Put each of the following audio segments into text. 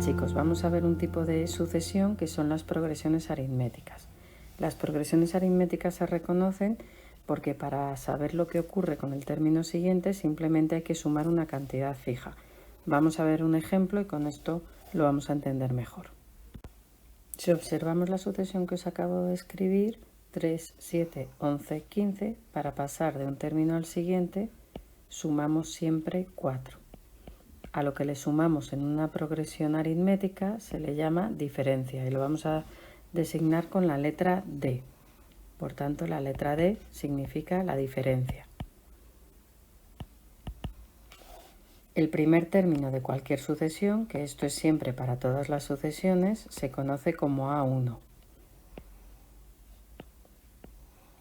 chicos, vamos a ver un tipo de sucesión que son las progresiones aritméticas. Las progresiones aritméticas se reconocen porque para saber lo que ocurre con el término siguiente simplemente hay que sumar una cantidad fija. Vamos a ver un ejemplo y con esto lo vamos a entender mejor. Si observamos la sucesión que os acabo de escribir, 3, 7, 11, 15, para pasar de un término al siguiente sumamos siempre 4. A lo que le sumamos en una progresión aritmética se le llama diferencia y lo vamos a designar con la letra D. Por tanto, la letra D significa la diferencia. El primer término de cualquier sucesión, que esto es siempre para todas las sucesiones, se conoce como A1.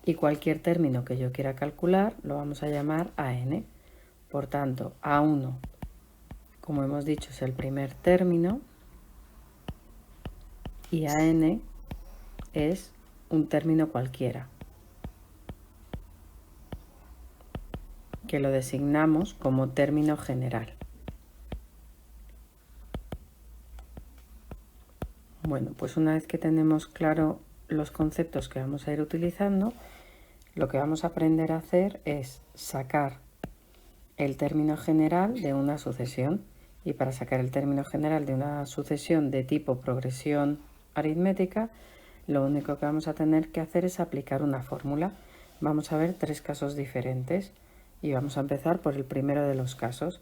Y cualquier término que yo quiera calcular lo vamos a llamar AN. Por tanto, A1, como hemos dicho, es el primer término y AN es un término cualquiera, que lo designamos como término general. Bueno, pues una vez que tenemos claro los conceptos que vamos a ir utilizando, lo que vamos a aprender a hacer es sacar el término general de una sucesión. Y para sacar el término general de una sucesión de tipo progresión aritmética, lo único que vamos a tener que hacer es aplicar una fórmula. Vamos a ver 3 casos diferentes y vamos a empezar por el primero de los casos.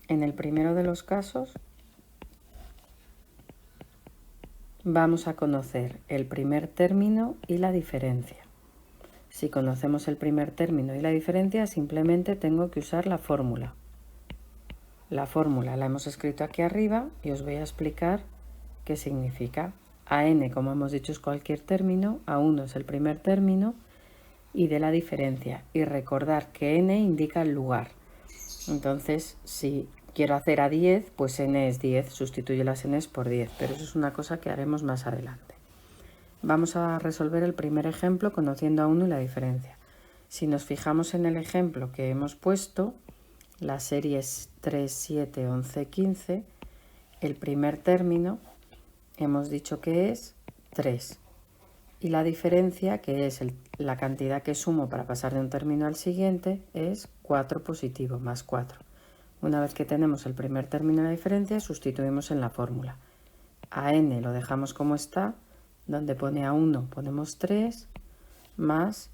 En el primero de los casos vamos a conocer el primer término y la diferencia. Si conocemos el primer término y la diferencia, simplemente tengo que usar la fórmula. La fórmula la hemos escrito aquí arriba y os voy a explicar qué significa. AN, como hemos dicho, es cualquier término, A1 es el primer término y de la diferencia. Y recordar que N indica el lugar. Entonces, si quiero hacer a 10, pues N es 10, sustituyo las Ns por 10, pero eso es una cosa que haremos más adelante. Vamos a resolver el primer ejemplo conociendo A1 y la diferencia. Si nos fijamos en el ejemplo que hemos puesto, la serie es 3, 7, 11, 15, el primer término hemos dicho que es 3 y la diferencia, que es la cantidad que sumo para pasar de un término al siguiente, es 4 positivo más 4. Una vez que tenemos el primer término y la diferencia, sustituimos en la fórmula. A n lo dejamos como está, donde pone A1 ponemos 3, más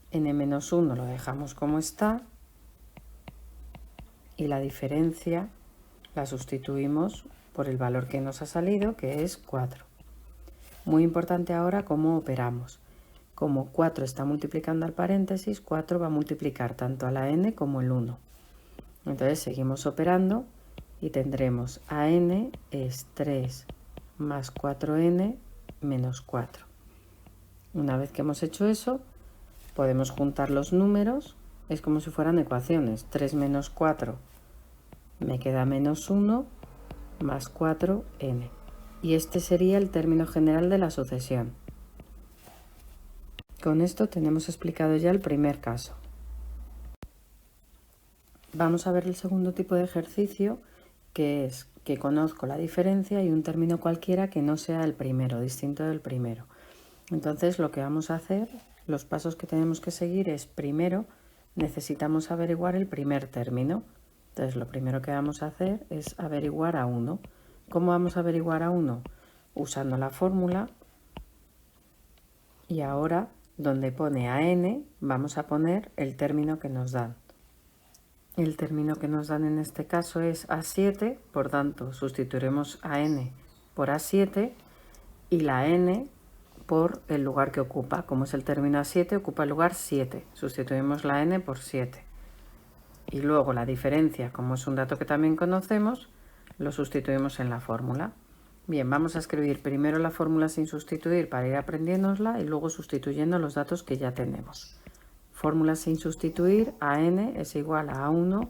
n-1 lo dejamos como está, y la diferencia la sustituimos por el valor que nos ha salido, que es 4. Muy importante ahora cómo operamos. Como 4 está multiplicando al paréntesis, 4 va a multiplicar tanto a la n como el 1. Entonces seguimos operando y tendremos a n es 3 más 4n menos 4. Una vez que hemos hecho eso, podemos juntar los números. Es como si fueran ecuaciones. 3 menos 4 me queda menos 1 más 4n. Y este sería el término general de la sucesión. Con esto tenemos explicado ya el primer caso. Vamos a ver el segundo tipo de ejercicio, que es que conozco la diferencia y un término cualquiera que no sea el primero, distinto del primero. Entonces lo que vamos a hacer, los pasos que tenemos que seguir es, primero necesitamos averiguar el primer término. Entonces lo primero que vamos a hacer es averiguar A1. ¿Cómo vamos a averiguar A1? Usando la fórmula, y ahora donde pone AN vamos a poner el término que nos dan. El término que nos dan en este caso es A7, por tanto sustituiremos AN por A7 y la N por el lugar que ocupa. Como es el término A7, ocupa el lugar 7. Sustituimos la N por 7. Y luego la diferencia, como es un dato que también conocemos, lo sustituimos en la fórmula. Bien, vamos a escribir primero la fórmula sin sustituir para ir aprendiéndonosla y luego sustituyendo los datos que ya tenemos. Fórmula sin sustituir, AN es igual a A1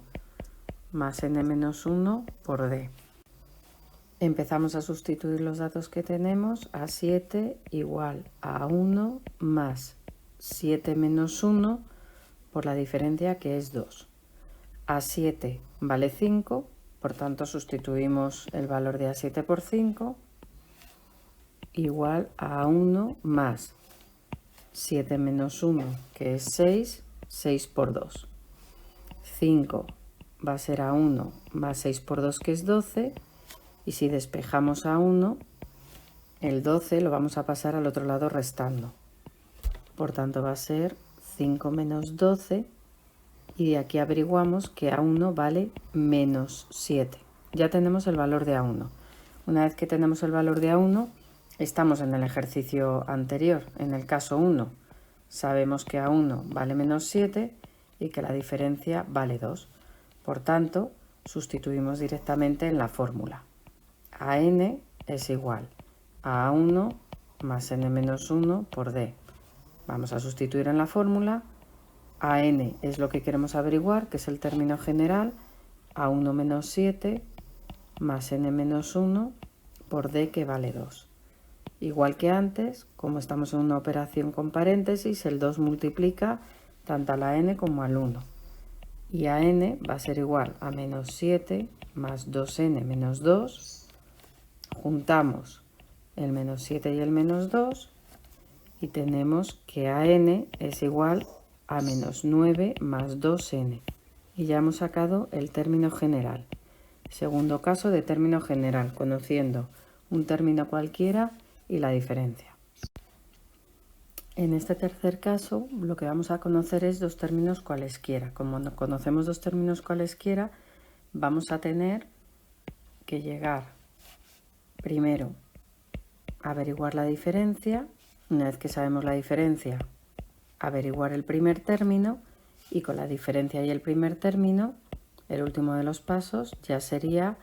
más n-1 por D. Empezamos a sustituir los datos que tenemos. A7 igual a 1 más 7 menos 1 por la diferencia que es 2. A7 vale 5 Por tanto, sustituimos el valor de A7 por 5, igual a 1 más 7 menos 1, que es 6, 6 por 2. 5 va a ser a 1 más 6 por 2, que es 12, y si despejamos a 1, el 12 lo vamos a pasar al otro lado restando. Por tanto, va a ser 5 menos 12, y de aquí averiguamos que A1 vale menos 7. Ya tenemos el valor de A1. Una vez que tenemos el valor de A1, estamos en el ejercicio anterior, en el caso 1. Sabemos que A1 vale menos 7 y que la diferencia vale 2. Por tanto, sustituimos directamente en la fórmula. AN es igual a A1 más n menos 1 por D. Vamos a sustituir en la fórmula. AN es lo que queremos averiguar, que es el término general, A1 menos 7 más n menos 1 por D, que vale 2. Igual que antes, como estamos en una operación con paréntesis, el 2 multiplica tanto a la n como al 1. Y a n va a ser igual a menos 7 más 2n menos 2. Juntamos el menos 7 y el menos 2 y tenemos que a n es igual a menos 9 más 2n. Y ya hemos sacado el término general. Segundo caso de término general, conociendo un término cualquiera y la diferencia. En este tercer caso, lo que vamos a conocer es dos términos cualesquiera. Como no conocemos dos términos cualesquiera, vamos a tener que llegar primero a averiguar la diferencia. Una vez que sabemos la diferencia, averiguar el primer término, y con la diferencia y el primer término, el último de los pasos ya sería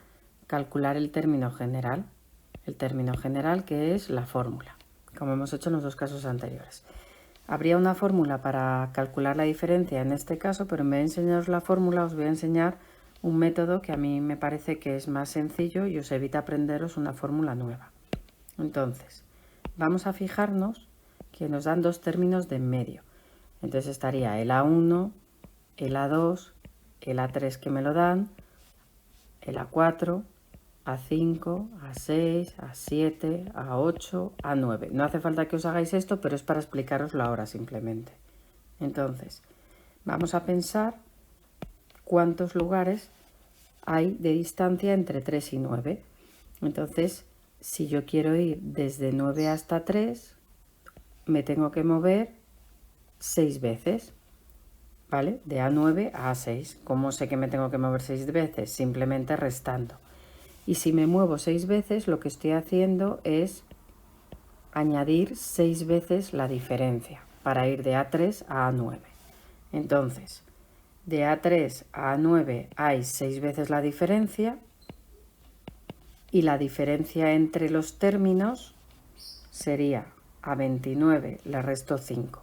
calcular el término general. El término general, que es la fórmula, como hemos hecho en los dos casos anteriores. Habría una fórmula para calcular la diferencia en este caso, pero en vez de enseñaros la fórmula os voy a enseñar un método que a mí me parece que es más sencillo y os evita aprenderos una fórmula nueva. Entonces, vamos a fijarnos que nos dan dos términos de en medio. Entonces estaría el A1, el A2, el A3 que me lo dan, el A4, A5, A6, A7, A8, A9. No hace falta que os hagáis esto, pero es para explicaroslo ahora simplemente. Entonces, vamos a pensar cuántos lugares hay de distancia entre 3 y 9. Entonces, si yo quiero ir desde 9 hasta 3, me tengo que mover 6 veces, ¿vale? De A9 a A6. ¿Cómo sé que me tengo que mover 6 veces? Simplemente restando. Y si me muevo 6 veces, lo que estoy haciendo es añadir 6 veces la diferencia para ir de A3 a A9. Entonces, de A3 a A9 hay 6 veces la diferencia, y la diferencia entre los términos sería a 29 le resto 5.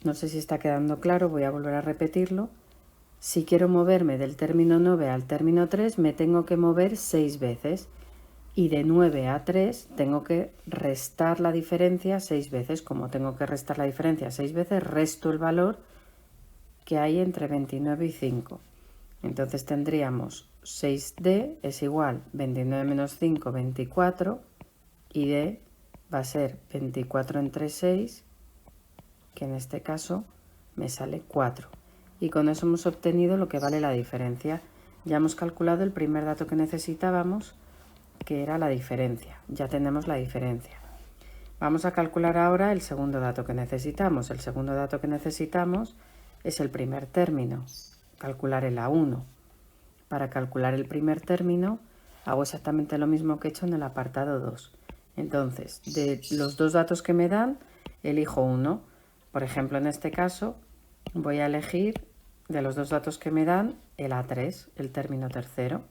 No sé si está quedando claro, voy a volver a repetirlo. Si quiero moverme del término 9 al término 3, me tengo que mover 6 veces. Y de 9 a 3 tengo que restar la diferencia 6 veces. Como tengo que restar la diferencia 6 veces, resto el valor que hay entre 29 y 5. Entonces tendríamos 6D es igual 29 menos 5, 24. Y D va a ser 24 entre 6, que en este caso me sale 4. Y con eso hemos obtenido lo que vale la diferencia. Ya hemos calculado el primer dato que necesitábamos, que era la diferencia. Ya tenemos la diferencia. Vamos a calcular ahora el segundo dato que necesitamos. El segundo dato que necesitamos es el primer término, calcular el A1. Para calcular el primer término hago exactamente lo mismo que he hecho en el apartado 2. Entonces, de los dos datos que me dan, elijo uno. Por ejemplo, en este caso, voy a elegir de los dos datos que me dan el A3, el término tercero.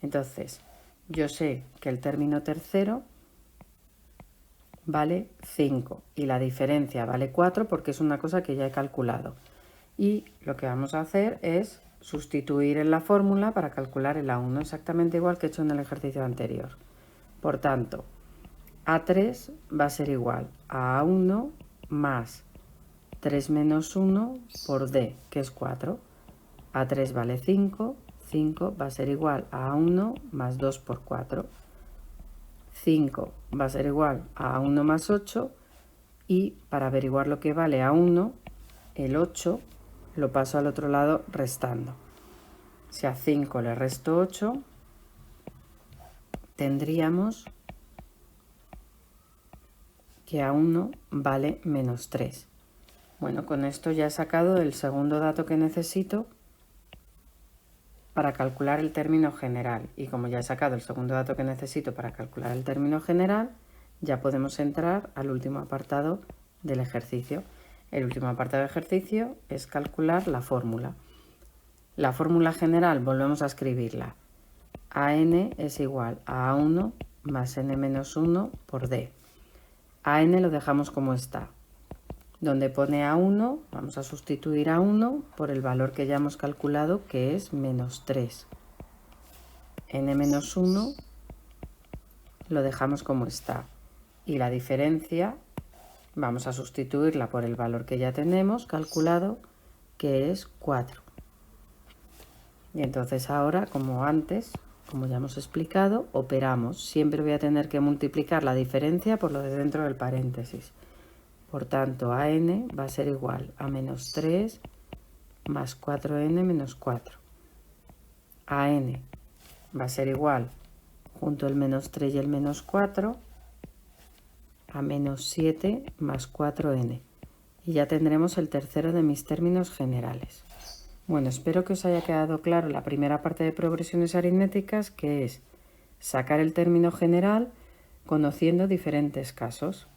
Entonces, yo sé que el término tercero vale 5 y la diferencia vale 4 porque es una cosa que ya he calculado. Y lo que vamos a hacer es sustituir en la fórmula para calcular el A1, exactamente igual que he hecho en el ejercicio anterior. Por tanto, A3 va a ser igual a A1 más 3 menos 1 por D, que es 4. A3 vale 5, 5 va a ser igual a 1 más 2 por 4. 5 va a ser igual a 1 más 8 y para averiguar lo que vale a 1, el 8 lo paso al otro lado restando. Si a 5 le resto 8, tendríamos que a 1 vale menos 3. Bueno, con esto ya he sacado el segundo dato que necesito para calcular el término general. Y como ya he sacado el segundo dato que necesito para calcular el término general, ya podemos entrar al último apartado del ejercicio. El último apartado del ejercicio es calcular la fórmula. La fórmula general volvemos a escribirla. AN es igual a A1 más N menos 1 por D. AN lo dejamos como está. Donde pone A1, vamos a sustituir A1 por el valor que ya hemos calculado, que es menos 3. N menos 1 lo dejamos como está. Y la diferencia vamos a sustituirla por el valor que ya tenemos calculado, que es 4. Y entonces ahora, como antes, como ya hemos explicado, operamos. Siempre voy a tener que multiplicar la diferencia por lo de dentro del paréntesis. Por tanto, AN va a ser igual a menos 3 más 4N menos 4. AN va a ser igual, junto el menos 3 y el menos 4, a menos 7 más 4N. Y ya tendremos el tercero de mis términos generales. Bueno, espero que os haya quedado claro la primera parte de progresiones aritméticas, que es sacar el término general conociendo diferentes casos.